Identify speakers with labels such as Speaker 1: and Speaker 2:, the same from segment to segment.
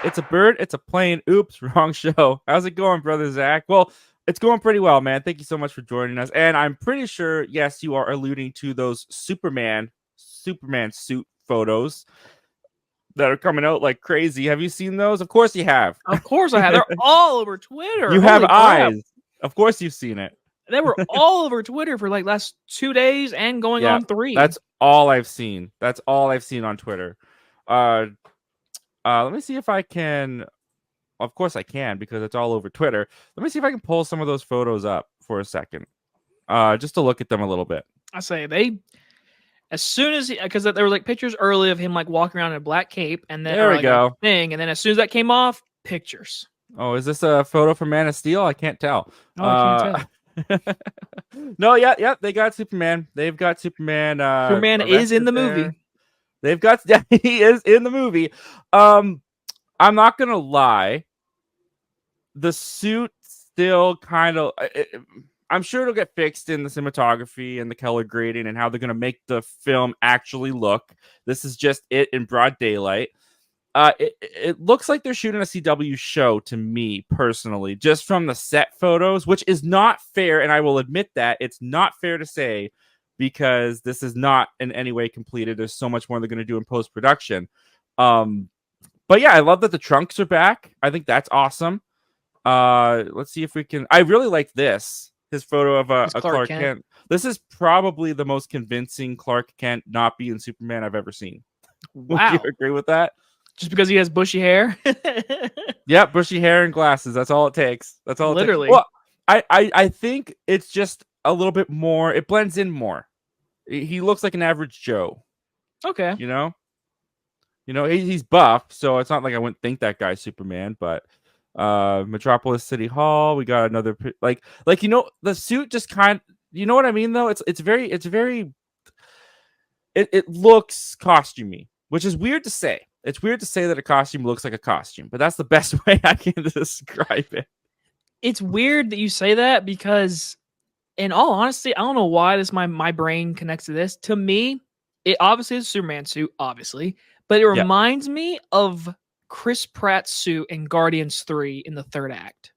Speaker 1: It's a bird. It's a plane. Oops, wrong show. How's it going, brother Zach? Well, it's going pretty well, man. Thank you so much for joining us. And I'm pretty sure, yes, you are alluding to those Superman suit photos that are coming out like crazy. Have you seen those? Of course you have.
Speaker 2: Of course I have. They're all over Twitter.
Speaker 1: You have
Speaker 2: Holy crap.
Speaker 1: eyes. Of course you've seen it.
Speaker 2: They were all over Twitter for like last 2 days and going
Speaker 1: Yeah,
Speaker 2: on 3.
Speaker 1: that's all I've seen. That's all I've seen on Twitter. Let me see if I can. Of course I can because it's all over Twitter. Let me see if I can pull some of those photos up for a second, just to look at them a little bit.
Speaker 2: I say as soon as because there were like pictures early of him like walking around in a black cape, and then
Speaker 1: there we
Speaker 2: like
Speaker 1: go.
Speaker 2: Thing, and then as soon as that came off, pictures.
Speaker 1: Oh, is this a photo from Man of Steel? I can't tell.
Speaker 2: Oh, I can't tell.
Speaker 1: No, yeah, they got Superman. They've got Superman.
Speaker 2: Superman is in the movie.
Speaker 1: They've got he is in the movie. I'm not gonna lie. The suit still kind of. I'm sure it'll get fixed in the cinematography and the color grading and how they're gonna make the film actually look. This is just it in broad daylight. It looks like they're shooting a CW show to me personally, just from the set photos, which is not fair. And I will admit that it's not fair to say because this is not in any way completed. There's so much more they're going to do in post production. But yeah, I love that the trunks are back. I think that's awesome. Let's see if we can. I really like this. His photo of a Clark Kent. This is probably the most convincing Clark Kent not being Superman I've ever seen.
Speaker 2: Wow.
Speaker 1: Would you agree with that?
Speaker 2: Just because he has bushy hair?
Speaker 1: Yep, bushy hair and glasses. That's all it takes. That's all.
Speaker 2: Literally.
Speaker 1: Well, I think it's just a little bit more. It blends in more. He looks like an average Joe.
Speaker 2: Okay.
Speaker 1: You know, he's buff, so it's not like I wouldn't think that guy's Superman. But Metropolis City Hall, we got another like the suit just kind. You know what I mean? Though it looks costumey, which is weird to say. It's weird to say that a costume looks like a costume, but that's the best way I can describe it.
Speaker 2: It's weird that you say that because, in all honesty, I don't know why my brain connects to this. To me, it obviously is a Superman suit, obviously, but it reminds me of Chris Pratt's suit in Guardians 3 in the 3rd act.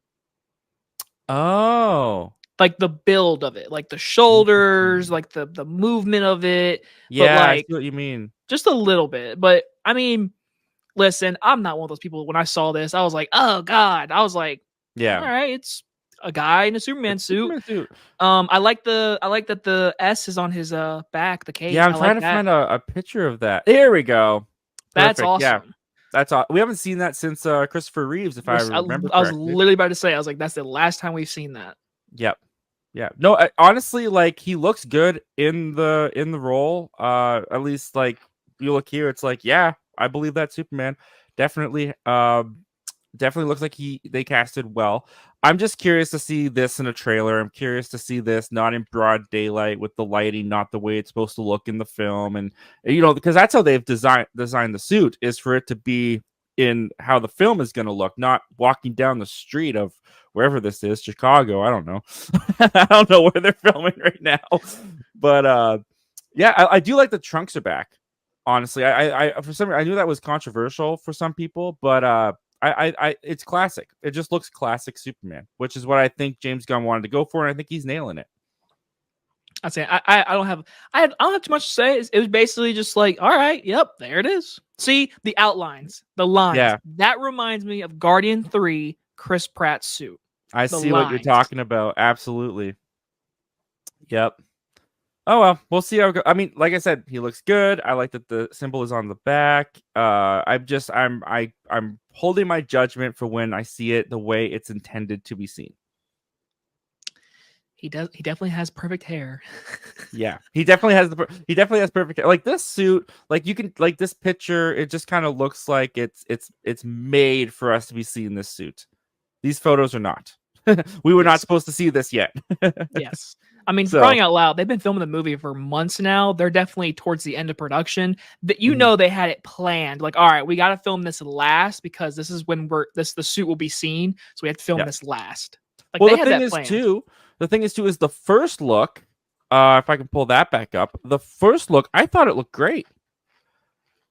Speaker 1: Oh.
Speaker 2: Like the build of it, like the shoulders, like the movement of it.
Speaker 1: Yeah,
Speaker 2: but like,
Speaker 1: I see what you mean.
Speaker 2: Just a little bit. But I mean, listen, I'm not one of those people. When I saw this, I was like, oh God. I was like, yeah, all right, it's a guy in a Superman suit. I like that the S is on his back, the cape.
Speaker 1: Yeah, I'm trying to find a picture of that. There we go.
Speaker 2: That's awesome.
Speaker 1: Yeah. That's all. We haven't seen that since Christopher Reeves, if I remember correctly.
Speaker 2: I was literally about to say, I was like, that's the last time we've seen that.
Speaker 1: Yep. Yeah. No, honestly, like he looks good in the role. At least like you look here, it's like, yeah, I believe that's Superman. Definitely looks like they casted well. I'm just curious to see this in a trailer. I'm curious to see this not in broad daylight with the lighting, not the way it's supposed to look in the film. And because that's how they've designed the suit, is for it to be in how the film is going to look, not walking down the street of wherever this is, Chicago. I don't know. I don't know where they're filming right now. But yeah, I do like the trunks are back. Honestly, I for some reason, I knew that was controversial for some people, but it's classic. It just looks classic Superman, which is what I think James Gunn wanted to go for, and I think he's nailing it.
Speaker 2: I'd say I don't have too much to say. It was basically just like, all right, yep, there it is. See the outlines, the lines. Yeah. That reminds me of Guardian 3, Chris Pratt's suit.
Speaker 1: I see what you're talking about. Absolutely. Yep. Oh well, we'll see how it goes. I mean, like I said, he looks good. I like that the symbol is on the back. I'm holding my judgment for when I see it the way it's intended to be seen.
Speaker 2: He definitely has perfect hair.
Speaker 1: Yeah, he definitely has perfect hair. Like this suit, like you can like this picture, it just kind of looks like it's made for us to be seeing this suit. These photos are not. We were not supposed to see this yet.
Speaker 2: Yes. I mean, crying out loud, they've been filming the movie for months now. They're definitely towards the end of production. That know they had it planned. Like, all right, we got to film this last because this is when the suit will be seen. So we have to film this last. Like,
Speaker 1: well, the thing is the first look. If I can pull that back up, the first look, I thought it looked great.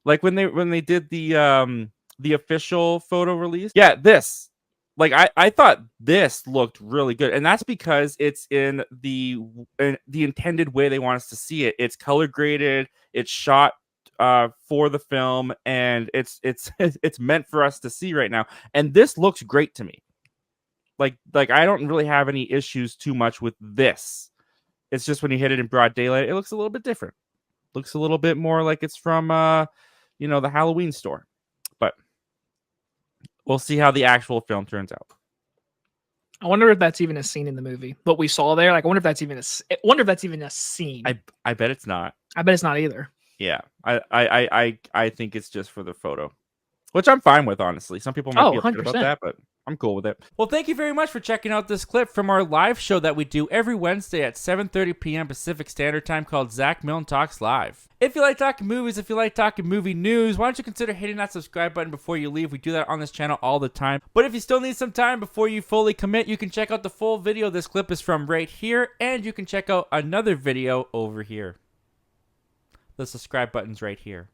Speaker 1: Like when they did the the official photo release. Yeah, this. Like I thought this looked really good, and that's because it's in the intended way they want us to see it. It's color graded, it's shot for the film, and it's it's meant for us to see right now. And this looks great to me. Like I don't really have any issues too much with this. It's just when you hit it in broad daylight, it looks a little bit different. Looks a little bit more like it's from the Halloween store. But we'll see how the actual film turns out.
Speaker 2: I wonder if that's even a scene in the movie. What we saw there, like, I wonder if that's even a scene.
Speaker 1: I bet it's not.
Speaker 2: I bet it's not either.
Speaker 1: Yeah, I think it's just for the photo, which I'm fine with, honestly. Some people might be upset about that, but I'm cool with it. Well, thank you very much for checking out this clip from our live show that we do every Wednesday at 7:30 p.m. Pacific Standard Time called Zach Milne Talks Live. If you like talking movies, if you like talking movie news, why don't you consider hitting that subscribe button before you leave? We do that on this channel all the time. But if you still need some time before you fully commit, you can check out the full video this clip is from right here, and you can check out another video over here. The subscribe button's right here.